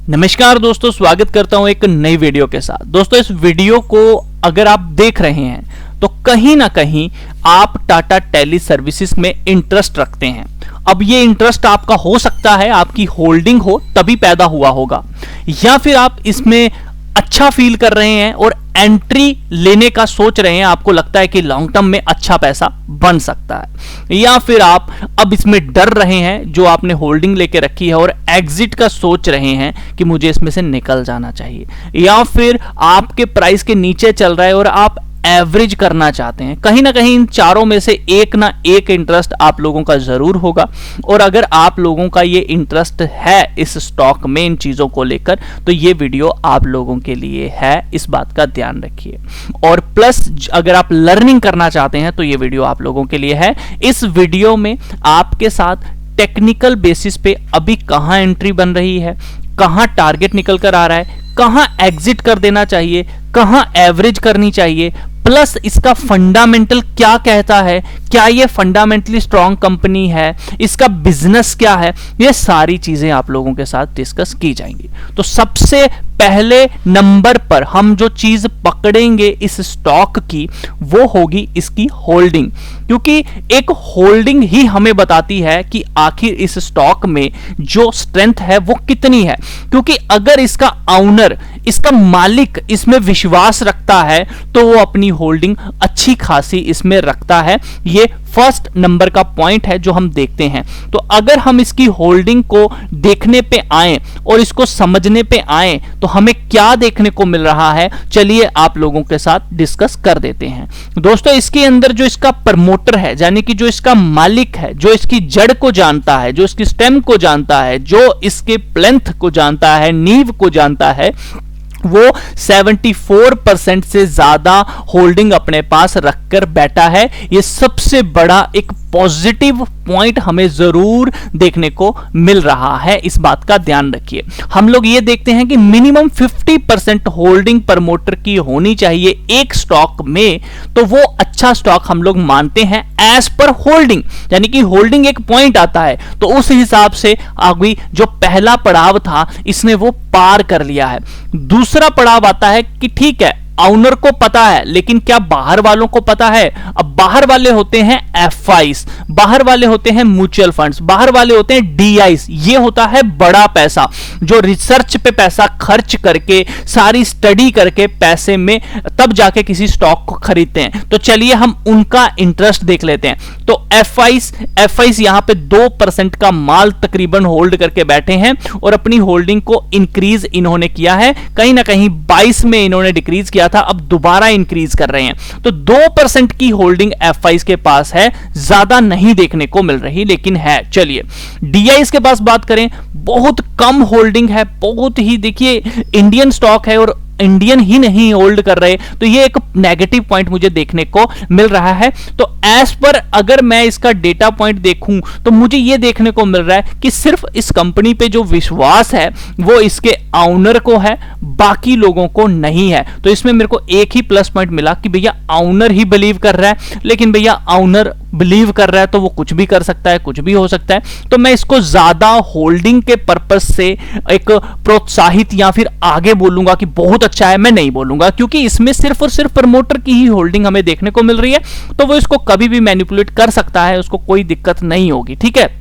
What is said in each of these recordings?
नमस्कार दोस्तों, स्वागत करता हूं एक नई वीडियो के साथ। दोस्तों, इस वीडियो को अगर आप देख रहे हैं तो कहीं ना कहीं आप टाटा टेली सर्विसेज में इंटरेस्ट रखते हैं। अब ये इंटरेस्ट आपका हो सकता है आपकी होल्डिंग हो तभी पैदा हुआ होगा, या फिर आप इसमें अच्छा फील कर रहे हैं और एंट्री लेने का सोच रहे हैं, आपको लगता है कि लॉन्ग टर्म में अच्छा पैसा बन सकता है, या फिर आप अब इसमें डर रहे हैं जो आपने होल्डिंग लेके रखी है और एग्जिट का सोच रहे हैं कि मुझे इसमें से निकल जाना चाहिए, या फिर आपके प्राइस के नीचे चल रहा है और आप एवरेज करना चाहते हैं। कहीं ना कहीं इन चारों में से एक ना एक इंटरेस्ट आप लोगों का जरूर होगा, और अगर आप लोगों का ये इंटरेस्ट है इस स्टॉक में इन चीजों को लेकर तो ये वीडियो आप लोगों के लिए है, इस बात का ध्यान रखिए। और प्लस अगर आप लर्निंग करना चाहते हैं तो ये वीडियो आप लोगों के लिए है। इस वीडियो में आपके साथ टेक्निकल बेसिस पे अभी कहां एंट्री बन रही है, कहां टारगेट निकल कर आ रहा है, कहां एग्जिट कर देना चाहिए, कहां एवरेज करनी चाहिए, प्लस इसका फंडामेंटल क्या कहता है, क्या ये फंडामेंटली स्ट्रॉन्ग कंपनी है, इसका बिजनेस क्या है, ये सारी चीजें आप लोगों के साथ डिस्कस की जाएंगी। तो सबसे पहले नंबर पर हम जो चीज पकड़ेंगे इस स्टॉक की वो होगी इसकी होल्डिंग, क्योंकि एक होल्डिंग ही हमें बताती है कि आखिर इस स्टॉक में जो स्ट्रेंथ है वो कितनी है। क्योंकि अगर इसका ऑनर, इसका मालिक इसमें विश्वास रखता है तो वो अपनी होल्डिंग अच्छी खासी इसमें रखता है। ये फर्स्ट नंबर का पॉइंट है जो हम देखते हैं। तो अगर हम इसकी होल्डिंग को देखने पे आए और इसको समझने पे आए तो हमें क्या देखने को मिल रहा है, चलिए आप लोगों के साथ डिस्कस कर देते हैं। दोस्तों, इसके अंदर जो इसका प्रमोटर है, यानी कि जो इसका मालिक है, जो इसकी जड़ को जानता है, जो इसकी स्टेम को जानता है, जो इसके प्लेंथ को जानता है, नींव को जानता है, वो 74% से ज्यादा होल्डिंग अपने पास रखकर बैठा है। ये सबसे बड़ा एक पॉजिटिव पॉइंट हमें जरूर देखने को मिल रहा है, इस बात का ध्यान रखिए। हम लोग ये देखते हैं कि मिनिमम 50% होल्डिंग प्रमोटर की होनी चाहिए एक स्टॉक में, तो वो अच्छा स्टॉक हम लोग मानते हैं एज पर होल्डिंग। यानी कि होल्डिंग एक पॉइंट आता है तो उस हिसाब से अभी जो पहला पड़ाव था इसने वो पार कर लिया है। दूसरा पड़ाव आता है कि ठीक है, ऑनर को पता है, लेकिन क्या बाहर वालों को पता है? अब बाहर वाले होते हैं एफआईस, बाहर वाले होते हैं म्यूचुअल फंड्स, बाहर वाले होते हैं डीआईस। ये होता है बड़ा पैसा जो रिसर्च पे पैसा खर्च करके, सारी स्टडी करके पैसे में तब जाके किसी स्टॉक को खरीदते हैं। तो चलिए हम उनका इंटरेस्ट देख लेते हैं। तो एफआईस यहां पे 2% का माल तकरीबन होल्ड करके बैठे हैं और अपनी होल्डिंग को इंक्रीज इन्होंने किया है। कहीं ना कहीं 22 में इन्होंने डिक्रीज किया था, अब दोबारा इंक्रीज कर रहे हैं। तो 2% की होल्डिंग एफआईस के पास है, ज्यादा नहीं देखने को मिल रही लेकिन है। चलिए डीआईस के पास बात करें, बहुत कम होल्डिंग है, बहुत ही, देखिए इंडियन स्टॉक है और इंडियन ही नहीं होल्ड कर रहे, तो ये एक नेगेटिव पॉइंट मुझे देखने को मिल रहा है। तो एज पर अगर मैं इसका डेटा पॉइंट देखूं तो मुझे ये देखने को मिल रहा है कि सिर्फ इस कंपनी पे जो विश्वास है वो इसके ऑनर को है, बाकी लोगों को नहीं है। तो इसमें मेरे को एक ही प्लस पॉइंट मिला कि भैया ऑनर ही बिलीव कर रहा है, लेकिन भैया ऑनर बिलीव कर रहा है तो वो कुछ भी कर सकता है, कुछ भी हो सकता है। तो मैं इसको ज्यादा होल्डिंग के पर्पस से एक प्रोत्साहित या फिर आगे बोलूंगा कि बहुत अच्छा है, मैं नहीं बोलूंगा, क्योंकि इसमें सिर्फ और सिर्फ प्रमोटर की ही होल्डिंग हमें देखने को मिल रही है। तो वो इसको कभी भी मैनिपुलेट कर सकता है, उसको कोई दिक्कत नहीं होगी, ठीक है।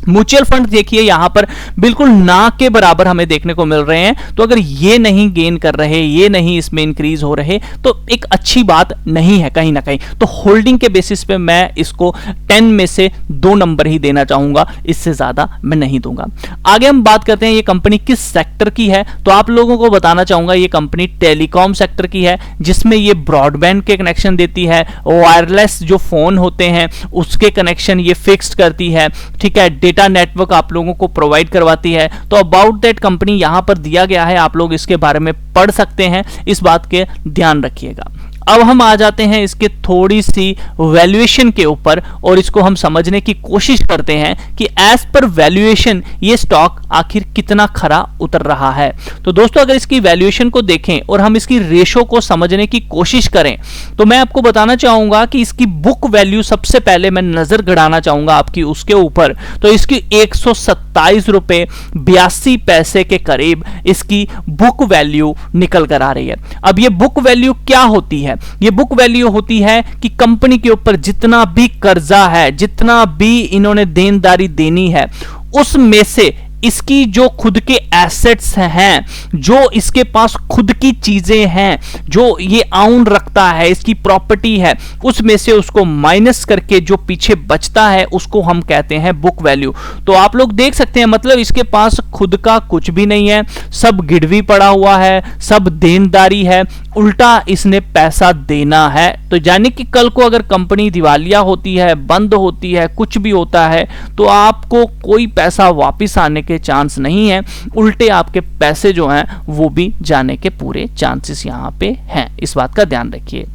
म्यूचुअल फंड देखिए यहां पर बिल्कुल ना के बराबर हमें देखने को मिल रहे हैं। तो अगर ये नहीं गेन कर रहे, ये नहीं इसमें इंक्रीज हो रहे, तो एक अच्छी बात नहीं है कहीं ना कहीं। तो होल्डिंग के बेसिस पे मैं इसको 10 में से 2 नंबर ही देना चाहूंगा, इससे ज्यादा मैं नहीं दूंगा। आगे हम बात करते हैं ये कंपनी किस सेक्टर की है। तो आप लोगों को बताना चाहूंगा ये कंपनी टेलीकॉम सेक्टर की है, जिसमें ये ब्रॉडबैंड के कनेक्शन देती है, वायरलेस जो फोन होते हैं उसके कनेक्शन ये फिक्स्ड करती है, ठीक है, डेटा नेटवर्क आप लोगों को प्रोवाइड करवाती है। तो अबाउट दैट कंपनी यहां पर दिया गया है, आप लोग इसके बारे में पढ़ सकते हैं, इस बात के ध्यान रखिएगा। अब हम आ जाते हैं इसके थोड़ी सी वैल्यूएशन के ऊपर और इसको हम समझने की कोशिश करते हैं कि एज पर वैल्यूएशन ये स्टॉक आखिर कितना खरा उतर रहा है। तो दोस्तों अगर इसकी वैल्यूएशन को देखें और हम इसकी रेशो को समझने की कोशिश करें तो मैं आपको बताना चाहूंगा कि इसकी बुक वैल्यू सबसे पहले मैं नजर गड़ाना चाहूंगा आपकी उसके ऊपर, तो इसकी 127 रुपए 82 पैसे के करीब इसकी बुक वैल्यू निकल कर आ रही है। अब ये बुक वैल्यू क्या होती है? ये बुक वैल्यू होती है कि कंपनी के ऊपर जितना भी कर्जा है, जितना भी इन्होंने देनदारी देनी है, उसमें से इसकी जो खुद के एसेट्स हैं, जो इसके पास खुद की चीजें हैं, जो ये आउन रखता है, इसकी प्रॉपर्टी है, उसमें से उसको माइनस करके जो पीछे बचता है उसको हम कहते हैं बुक वैल्यू। तो आप लोग देख सकते हैं मतलब इसके पास खुद का कुछ भी नहीं है, सब गिरवी पड़ा हुआ है, सब देनदारी है, उल्टा इसने पैसा देना है। तो यानी कि कल को अगर कंपनी दिवालिया होती है, बंद होती है, कुछ भी होता है तो आपको कोई पैसा वापस आने के चांस नहीं है, उल्टे आपके पैसे जो हैं वो भी जाने के पूरे चांसेस यहां पे हैं। इस बात का ध्यान रखिए।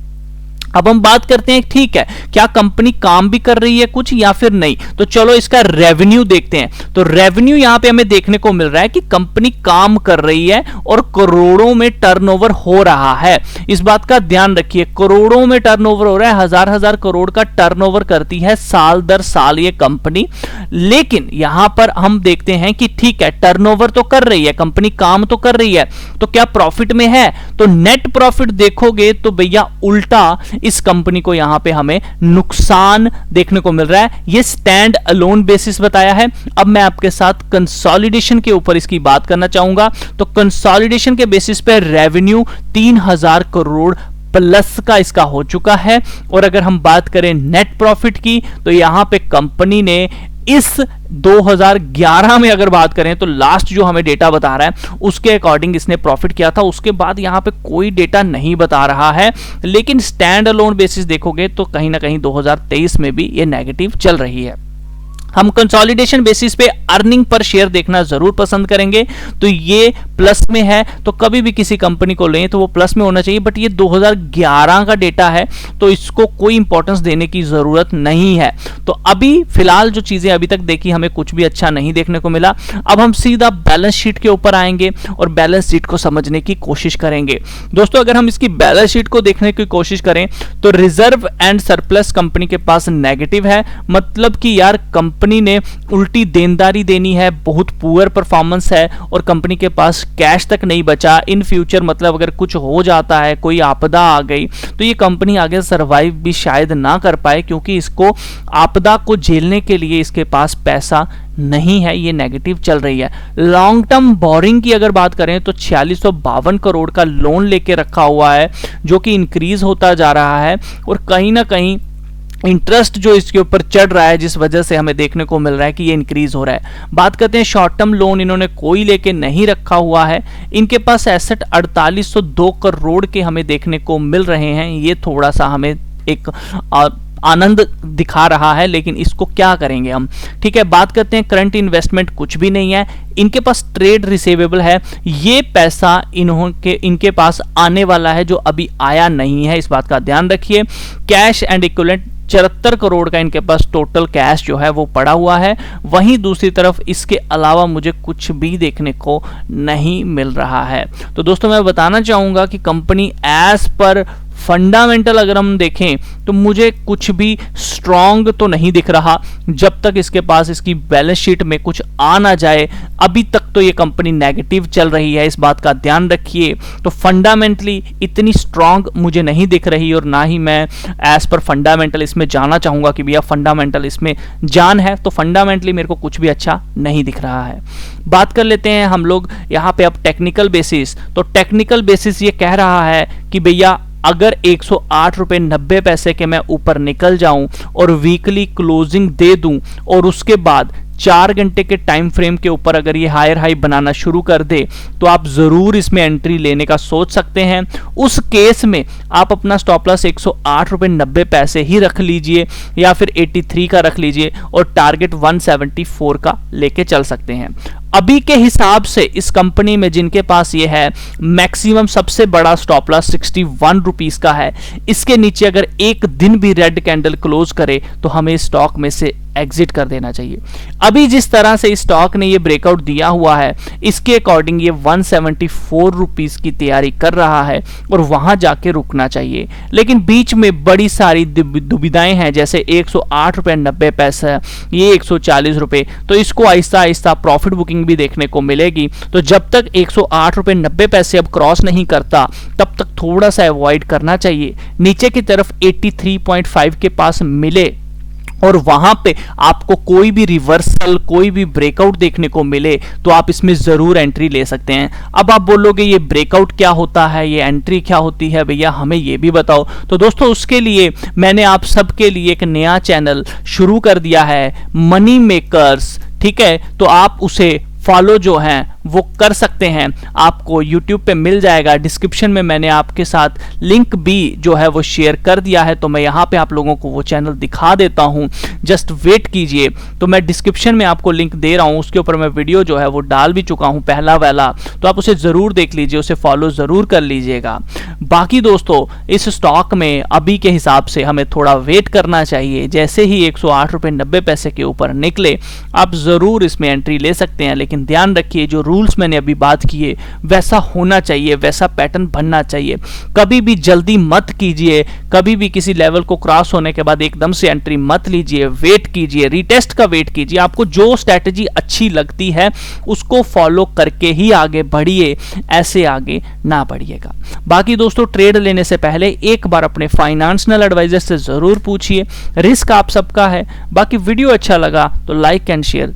अब हम बात करते हैं ठीक है क्या कंपनी काम भी कर रही है कुछ या फिर नहीं, तो चलो इसका रेवेन्यू देखते हैं। तो रेवेन्यू यहां पे हमें देखने को मिल रहा है कि कंपनी काम कर रही है और करोड़ों में टर्नओवर हो रहा है। इस बात का ध्यान रखिए, करोड़ों में टर्नओवर हो रहा है, हजार करोड़ का टर्नओवर करती है साल दर साल ये कंपनी। लेकिन यहां पर हम देखते हैं कि ठीक है टर्नओवर तो कर रही है कंपनी, काम तो कर रही है, तो क्या प्रॉफिट में है? तो नेट प्रॉफिट देखोगे तो भैया उल्टा इस कंपनी को यहां पे हमें नुकसान देखने को मिल रहा है। ये स्टैंड अलोन बेसिस बताया है। अब मैं आपके साथ कंसोलिडेशन के ऊपर इसकी बात करना चाहूंगा। तो कंसोलिडेशन के बेसिस पे रेवेन्यू 3000 करोड़ प्लस का इसका हो चुका है। और अगर हम बात करें नेट प्रॉफिट की तो यहां पे कंपनी ने इस 2011 में अगर बात करें तो लास्ट जो हमें डेटा बता रहा है उसके अकॉर्डिंग इसने प्रॉफिट किया था, उसके बाद यहां पे कोई डेटा नहीं बता रहा है। लेकिन स्टैंड अलोन बेसिस देखोगे तो कहीं ना कहीं 2023 में भी ये नेगेटिव चल रही है। हम कंसोलिडेशन बेसिस पे अर्निंग पर शेयर देखना जरूर पसंद करेंगे। तो ये प्लस में है, तो कभी भी किसी कंपनी को लें तो वो प्लस में होना चाहिए, बट ये 2011 का डेटा है तो इसको कोई इंपॉर्टेंस देने की जरूरत नहीं है। तो अभी फिलहाल जो चीजें अभी तक देखी हमें कुछ भी अच्छा नहीं देखने को मिला। अब हम सीधा बैलेंस शीट के ऊपर आएंगे और बैलेंस शीट को समझने की कोशिश करेंगे। दोस्तों अगर हम इसकी बैलेंस शीट को देखने की कोशिश करें तो रिजर्व एंड सरप्लस कंपनी के पास नेगेटिव है, मतलब कि यार कंपनी ने उल्टी देनदारी देनी है, बहुत पुअर परफॉर्मेंस है और कंपनी के पास कैश तक नहीं बचा। इन फ्यूचर मतलब अगर कुछ हो जाता है, कोई आपदा आ गई तो ये कंपनी आगे सरवाइव भी शायद ना कर पाए, क्योंकि इसको आपदा को झेलने के लिए इसके पास पैसा नहीं है, ये नेगेटिव चल रही है। लॉन्ग टर्म बोरिंग की अगर बात करें तो 4652 करोड़ का लोन लेके रखा हुआ है जो कि इंक्रीज होता जा रहा है और कहीं ना कहीं इंटरेस्ट जो इसके ऊपर चढ़ रहा है जिस वजह से हमें देखने को मिल रहा है कि ये इंक्रीज हो रहा है। बात करते हैं शॉर्ट टर्म लोन इन्होंने कोई लेके नहीं रखा हुआ है। इनके पास एसेट 4802 करोड़ के हमें देखने को मिल रहे हैं। ये थोड़ा सा हमें एक आनंद दिखा रहा है, लेकिन इसको क्या करेंगे हम, ठीक है। बात करते हैं करंट इन्वेस्टमेंट कुछ भी नहीं है। इनके पास ट्रेड रिसीवेबल है, ये पैसा इनके पास आने वाला है जो अभी आया नहीं है, इस बात का ध्यान रखिए। कैश एंड इक्विवेलेंट 74 करोड़ का इनके पास टोटल कैश जो है वो पड़ा हुआ है। वहीं दूसरी तरफ इसके अलावा मुझे कुछ भी देखने को नहीं मिल रहा है। तो दोस्तों मैं बताना चाहूंगा कि कंपनी एज पर फंडामेंटल अगर हम देखें तो मुझे कुछ भी स्ट्रॉन्ग तो नहीं दिख रहा जब तक इसके पास इसकी बैलेंस शीट में कुछ आ ना जाए। अभी तक तो ये कंपनी नेगेटिव चल रही है, इस बात का ध्यान रखिए। तो फंडामेंटली इतनी स्ट्रॉन्ग मुझे नहीं दिख रही और ना ही मैं एज पर फंडामेंटल इसमें जाना चाहूंगा कि भैया फंडामेंटल इसमें जान है। तो फंडामेंटली मेरे को कुछ भी अच्छा नहीं दिख रहा है। बात कर लेते हैं हम लोग यहाँ पे अब टेक्निकल बेसिस। तो टेक्निकल बेसिस ये कह रहा है कि भैया अगर 108 रुपये 90 पैसे के मैं ऊपर निकल जाऊं और वीकली क्लोजिंग दे दूं और उसके बाद 4 घंटे के टाइम फ्रेम के ऊपर अगर ये हायर हाई बनाना शुरू कर दे तो आप जरूर इसमें एंट्री लेने का सोच सकते हैं। उस केस में आप अपना स्टॉप लॉस 108 रुपये 90 पैसे ही रख लीजिए या फिर 83 का रख लीजिए और टारगेट 174 का लेके चल सकते हैं। अभी के हिसाब से इस कंपनी में जिनके पास ये है, मैक्सिमम सबसे बड़ा स्टॉप लॉस 61 रुपीस का है। इसके नीचे अगर एक दिन भी रेड कैंडल क्लोज करे तो हमें स्टॉक में से एग्जिट कर देना चाहिए। अभी जिस तरह से स्टॉक ने ये ब्रेकआउट दिया हुआ है, इसके अकॉर्डिंग ये 174 रुपीस की तैयारी कर रहा है और वहां जाके रुकना चाहिए। लेकिन बीच में बड़ी सारी दुविधाएं हैं, जैसे 108 रुपये 90 पैसे, ये 140 रुपये, तो इसको आहिस्ता आहिस्ता प्रॉफिट बुकिंग भी देखने को मिलेगी। तो जब तक 108 रुपये 90 पैसे अब क्रॉस नहीं करता, तब तक थोड़ा सा अवॉइड करना चाहिए। नीचे की तरफ 83.5 के पास मिले और वहां पे आपको कोई भी रिवर्सल, कोई भी ब्रेकआउट देखने को मिले तो आप इसमें जरूर एंट्री ले सकते हैं। अब आप बोलोगे ये ब्रेकआउट क्या होता है, ये एंट्री क्या होती है, भैया हमें ये भी बताओ। तो दोस्तों, उसके लिए मैंने आप सबके लिए एक नया चैनल शुरू कर दिया है, मनी मेकर्स। ठीक है, तो आप उसे फॉलो जो है वो कर सकते हैं, आपको YouTube पे मिल जाएगा। डिस्क्रिप्शन में मैंने आपके साथ लिंक भी जो है वो शेयर कर दिया है, तो मैं यहाँ पे आप लोगों को वो चैनल दिखा देता हूँ, जस्ट वेट कीजिए। तो मैं डिस्क्रिप्शन में आपको लिंक दे रहा हूँ, उसके ऊपर मैं वीडियो जो है वो डाल भी चुका हूँ, पहला वाला, तो आप उसे ज़रूर देख लीजिए, उसे फॉलो ज़रूर कर लीजिएगा। बाकी दोस्तों, इस स्टॉक में अभी के हिसाब से हमें थोड़ा वेट करना चाहिए। जैसे ही 108 रुपये 90 पैसे के ऊपर निकले, आप ज़रूर इसमें एंट्री ले सकते हैं। लेकिन ध्यान रखिए, जो रूल्स मैंने अभी बात किए वैसा होना चाहिए, वैसा पैटर्न बनना चाहिए। कभी भी जल्दी मत कीजिए, कभी भी किसी लेवल को क्रॉस होने के बाद एकदम से एंट्री मत लीजिए, वेट कीजिए, रीटेस्ट का वेट कीजिए। आपको जो स्ट्रैटेजी अच्छी लगती है उसको फॉलो करके ही आगे बढ़िए, ऐसे आगे ना बढ़िएगा। बाकी दोस्तों, ट्रेड लेने से पहले एक बार अपने फाइनेंशियल एडवाइजर से जरूर पूछिए, रिस्क आप सबका है। बाकी वीडियो अच्छा लगा तो लाइक एंड शेयर